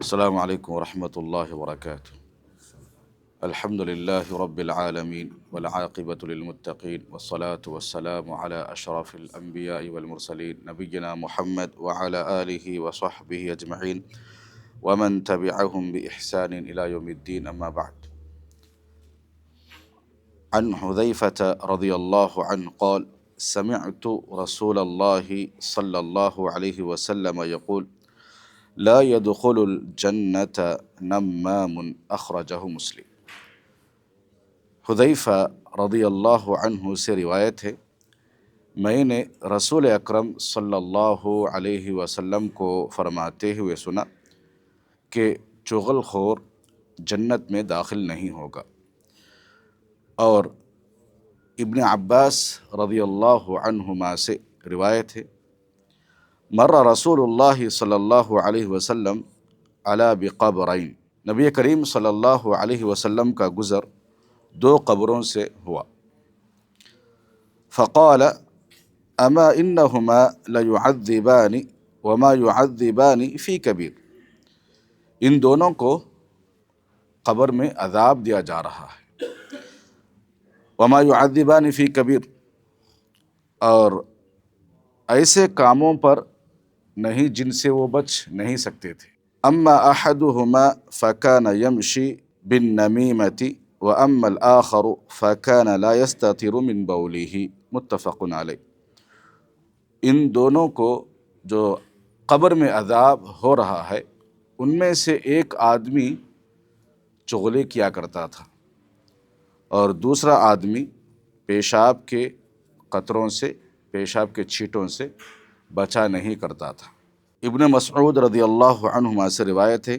السلام عليكم ورحمة الله وبركاته. الحمد لله رب العالمين والعاقبة للمتقين والصلاة والسلام على أشرف الأنبياء والمرسلين نبينا محمد وعلى آله وصحبه أجمعين ومن تبعهم بإحسان إلى يوم الدين، أما بعد. عن حذيفة رضي الله عنه قال: سمعت رسول الله صلى الله عليه وسلم يقول: لا يدخل الجنة نمام، أخرجه مسلم۔ حذیفہ رضی اللہ عنہ سے روایت ہے، میں نے رسول اکرم صلی اللہ علیہ وسلم کو فرماتے ہوئے سنا کہ چغل خور جنت میں داخل نہیں ہوگا۔ اور ابن عباس رضی اللہ عنہما سے روایت ہے، مر رسول اللہ صلی اللہ علیہ وسلم علی بقبرین، نبی کریم صلی اللہ علیہ وسلم کا گزر دو قبروں سے ہوا۔ فقال اما انہما لیعذبان وما یعذبان فی کبیر، ان دونوں کو قبر میں عذاب دیا جا رہا ہے، وما یعذبان فی کبیر، اور ایسے کاموں پر نہیں جن سے وہ بچ نہیں سکتے تھے۔ اما احدہما فکان یمشی بالنمیمۃ واما الآخر فکان لا یستتر من بولہ، متفق علیہ۔ ان دونوں کو جو قبر میں عذاب ہو رہا ہے، ان میں سے ایک آدمی چغلی کیا کرتا تھا اور دوسرا آدمی پیشاب کے قطروں سے، پیشاب کے چھینٹوں سے بچا نہیں کرتا تھا۔ ابن مسعود رضی اللہ عنہما سے روایت ہے،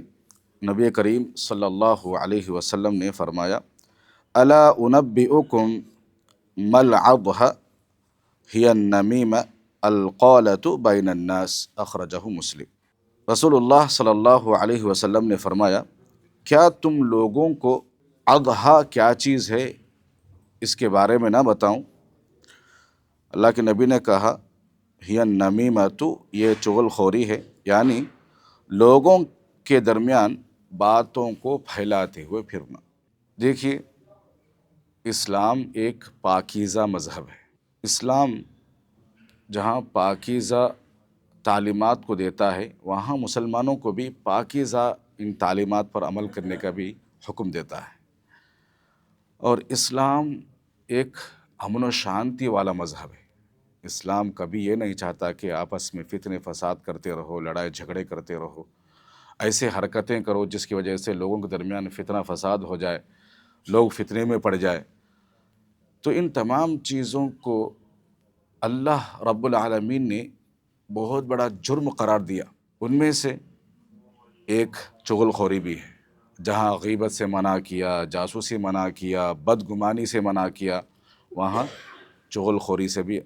نبی کریم صلی اللہ علیہ وسلم نے فرمایا: الا انبئکم ما العضہ ہی النمیمہ القالۃ بین الناس، اخرجہ مسلم۔ رسول اللہ صلی اللہ علیہ وسلم نے فرمایا، کیا تم لوگوں کو اضحیٰ کیا چیز ہے اس کے بارے میں نہ بتاؤں؟ اللہ کے نبی نے کہا، ہی النمیمۃ، یہ چغل خوری ہے، یعنی لوگوں کے درمیان باتوں کو پھیلاتے ہوئے پھرنا۔ دیکھیے، اسلام ایک پاکیزہ مذہب ہے۔ اسلام جہاں پاکیزہ تعلیمات کو دیتا ہے، وہاں مسلمانوں کو بھی پاکیزہ ان تعلیمات پر عمل کرنے کا بھی حکم دیتا ہے۔ اور اسلام ایک امن و شانتی والا مذہب ہے۔ اسلام کبھی یہ نہیں چاہتا کہ آپس میں فتنے فساد کرتے رہو، لڑائی جھگڑے کرتے رہو، ایسے حرکتیں کرو جس کی وجہ سے لوگوں کے درمیان فتنہ فساد ہو جائے، لوگ فتنے میں پڑ جائے۔ تو ان تمام چیزوں کو اللہ رب العالمین نے بہت بڑا جرم قرار دیا۔ ان میں سے ایک چغل خوری بھی ہے، جہاں غیبت سے منع کیا، جاسوسی منع کیا، بدگمانی سے منع کیا، وہاں چغل خوری سے بھی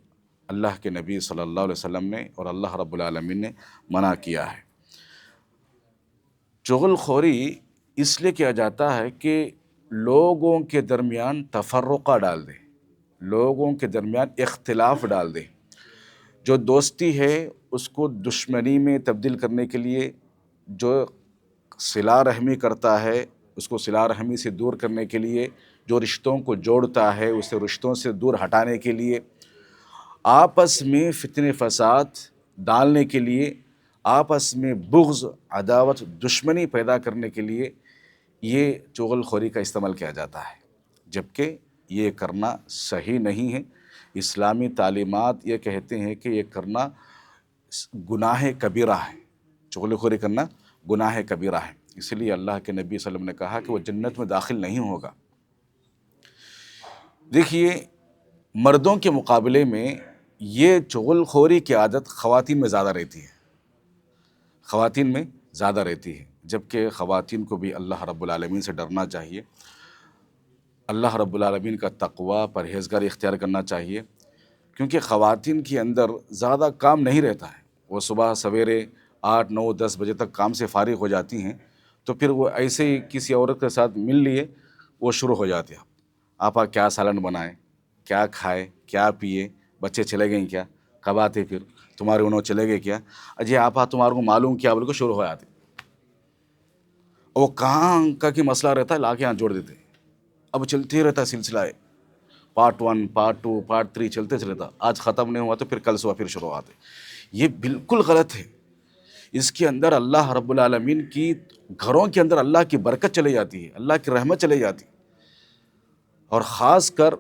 اللہ کے نبی صلی اللہ علیہ وسلم نے اور اللہ رب العالمین نے منع کیا ہے۔ چغل خوری اس لیے کیا جاتا ہے کہ لوگوں کے درمیان تفرقہ ڈال دے، لوگوں کے درمیان اختلاف ڈال دے۔ جو دوستی ہے اس کو دشمنی میں تبدیل کرنے کے لیے، جو صلہ رحمی کرتا ہے اس کو صلہ رحمی سے دور کرنے کے لیے، جو رشتوں کو جوڑتا ہے اسے رشتوں سے دور ہٹانے کے لیے، آپس میں فتنے فساد ڈالنے کے لیے، آپس میں بغض، عداوت، دشمنی پیدا کرنے کے لیے یہ چغل خوری کا استعمال کیا جاتا ہے، جبکہ یہ کرنا صحیح نہیں ہے۔ اسلامی تعلیمات یہ کہتے ہیں کہ یہ کرنا گناہ کبیرہ ہے، چغل خوری کرنا گناہ کبیرہ ہے، اس لیے اللہ کے نبی صلی اللہ علیہ وسلم نے کہا کہ وہ جنت میں داخل نہیں ہوگا۔ دیکھیے، مردوں کے مقابلے میں یہ چغل خوری کی عادت خواتین میں زیادہ رہتی ہے، خواتین میں زیادہ رہتی ہے، جبکہ خواتین کو بھی اللہ رب العالمین سے ڈرنا چاہیے، اللہ رب العالمین کا تقوی، پرہیزگاری اختیار کرنا چاہیے، کیونکہ خواتین کے اندر زیادہ کام نہیں رہتا ہے۔ وہ صبح سویرے 8، 9، 10 بجے تک کام سے فارغ ہو جاتی ہیں، تو پھر وہ ایسے ہی کسی عورت کے ساتھ مل لیے وہ شروع ہو جاتے ہیں، آپا کیا سالن بنائے، کیا کھائے، کیا پیے، بچے چلے گئے کیا، کب آتے، پھر تمہارے انہوں چلے گئے کیا، اجی آپا تمہارے کو معلوم کیا، بول کے شروع ہو جاتے۔ وہ کہاں کا کہ مسئلہ رہتا ہے لا کے یہاں جوڑ دیتے ہیں. اب چلتے رہتا ہے سلسلہ ہے، پارٹ 1 پارٹ 2 پارٹ 3 چلتے رہتا. آج ختم نہیں ہوا تو پھر کل صبح پھر شروع آتے. یہ بالکل غلط ہے. اس کے اندر اللہ رب العالمین کی گھروں کے اندر اللہ کی برکت چلی جاتی ہے، اللہ کی رحمت چلی جاتی ہے. اور خاص کر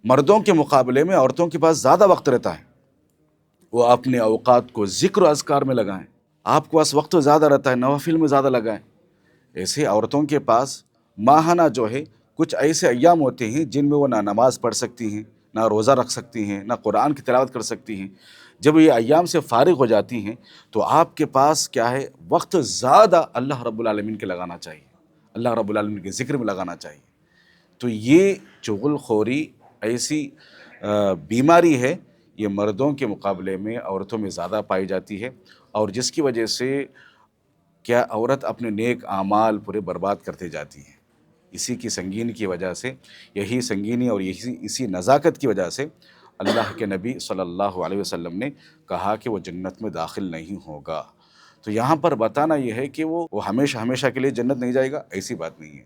مردوں کے مقابلے میں عورتوں کے پاس زیادہ وقت رہتا ہے. وہ اپنے اوقات کو ذکر و اذکار میں لگائیں. آپ کے پاس وقت زیادہ رہتا ہے، نوافل میں زیادہ لگائیں. ایسے عورتوں کے پاس ماہانہ جو ہے کچھ ایسے ایام ہوتے ہیں جن میں وہ نہ نماز پڑھ سکتی ہیں، نہ روزہ رکھ سکتی ہیں، نہ قرآن کی تلاوت کر سکتی ہیں. جب یہ ایام سے فارغ ہو جاتی ہیں تو آپ کے پاس کیا ہے، وقت زیادہ اللہ رب العالمین کے لگانا چاہیے، اللہ رب العالمین کے ذکر میں لگانا چاہیے. تو یہ چغل خوری ایسی بیماری ہے، یہ مردوں کے مقابلے میں عورتوں میں زیادہ پائی جاتی ہے، اور جس کی وجہ سے کیا عورت اپنے نیک اعمال پورے برباد کرتے جاتی ہے. اسی کی سنگین کی وجہ سے، یہی سنگینی اور اسی نزاکت کی وجہ سے اللہ کے نبی صلی اللہ علیہ وسلم نے کہا کہ وہ جنت میں داخل نہیں ہوگا. تو یہاں پر بتانا یہ ہے کہ وہ ہمیشہ ہمیشہ کے لیے جنت نہیں جائے گا، ایسی بات نہیں ہے.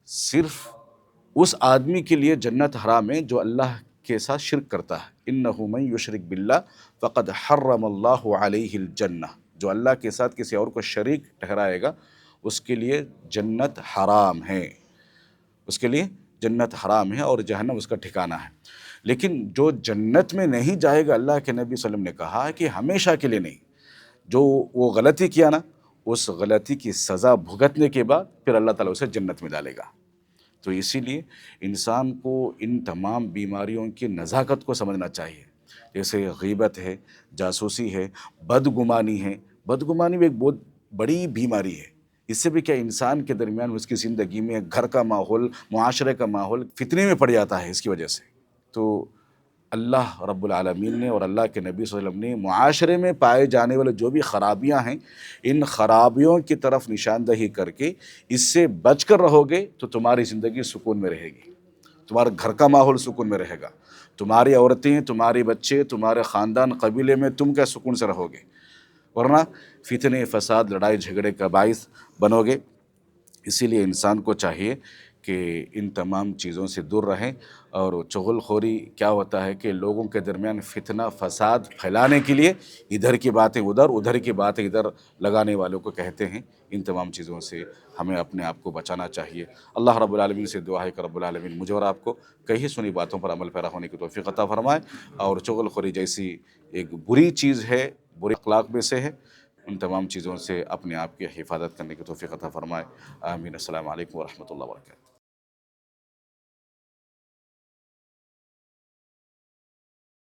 صرف اس آدمی کے لیے جنت حرام ہے جو اللہ کے ساتھ شرک کرتا ہے. انہ من یشرک باللہ فقد حرم اللہ علیہ الجنہ. جو اللہ کے ساتھ کسی اور کو شریک ٹھہرائے گا اس کے لیے جنت حرام ہے، اس کے لیے جنت حرام ہے اور جہنم اس کا ٹھکانہ ہے. لیکن جو جنت میں نہیں جائے گا، اللہ کے نبی صلی اللہ علیہ وسلم نے کہا کہ ہمیشہ کے لیے نہیں. جو وہ غلطی کیا نا، اس غلطی کی سزا بھگتنے کے بعد پھر اللہ تعالیٰ اسے جنت میں ڈالے گا. تو اسی لیے انسان کو ان تمام بیماریوں کی نزاکت کو سمجھنا چاہیے. جیسے غیبت ہے، جاسوسی ہے، بدگمانی ہے. بدگمانی بھی ایک بہت بڑی بیماری ہے. اس سے بھی کیا انسان کے درمیان اس کی زندگی میں گھر کا ماحول، معاشرے کا ماحول فتنے میں پڑ جاتا ہے اس کی وجہ سے. تو اللہ رب العالمین نے اور اللہ کے نبی صلی اللہ علیہ وسلم نے معاشرے میں پائے جانے والے جو بھی خرابیاں ہیں، ان خرابیوں کی طرف نشاندہی کر کے اس سے بچ کر رہو گے تو تمہاری زندگی سکون میں رہے گی، تمہارا گھر کا ماحول سکون میں رہے گا، تمہاری عورتیں، تمہارے بچے، تمہارے خاندان، قبیلے میں تم کیا سکون سے رہو گے. ورنہ فتنے، فساد، لڑائی جھگڑے کا باعث بنو گے. اسی لیے انسان کو چاہیے کہ ان تمام چیزوں سے دور رہیں. اور چغل خوری کیا ہوتا ہے کہ لوگوں کے درمیان فتنہ فساد پھیلانے کے لیے ادھر کی باتیں ادھر، ادھر کی باتیں ادھر لگانے والوں کو کہتے ہیں. ان تمام چیزوں سے ہمیں اپنے آپ کو بچانا چاہیے. اللہ رب العالمین سے دعا ہے کہ رب العالمین مجھے اور آپ کو کہی سنی باتوں پر عمل پیرا ہونے کی توفیق عطا فرمائے. اور چغل خوری جیسی ایک بری چیز ہے، برے اخلاق میں سے ہے، ان تمام چیزوں سے اپنے آپ کی حفاظت کرنے کی توفیق عطا فرمائے. آمین. السلام علیکم ورحمۃ اللہ وبرکاتہ.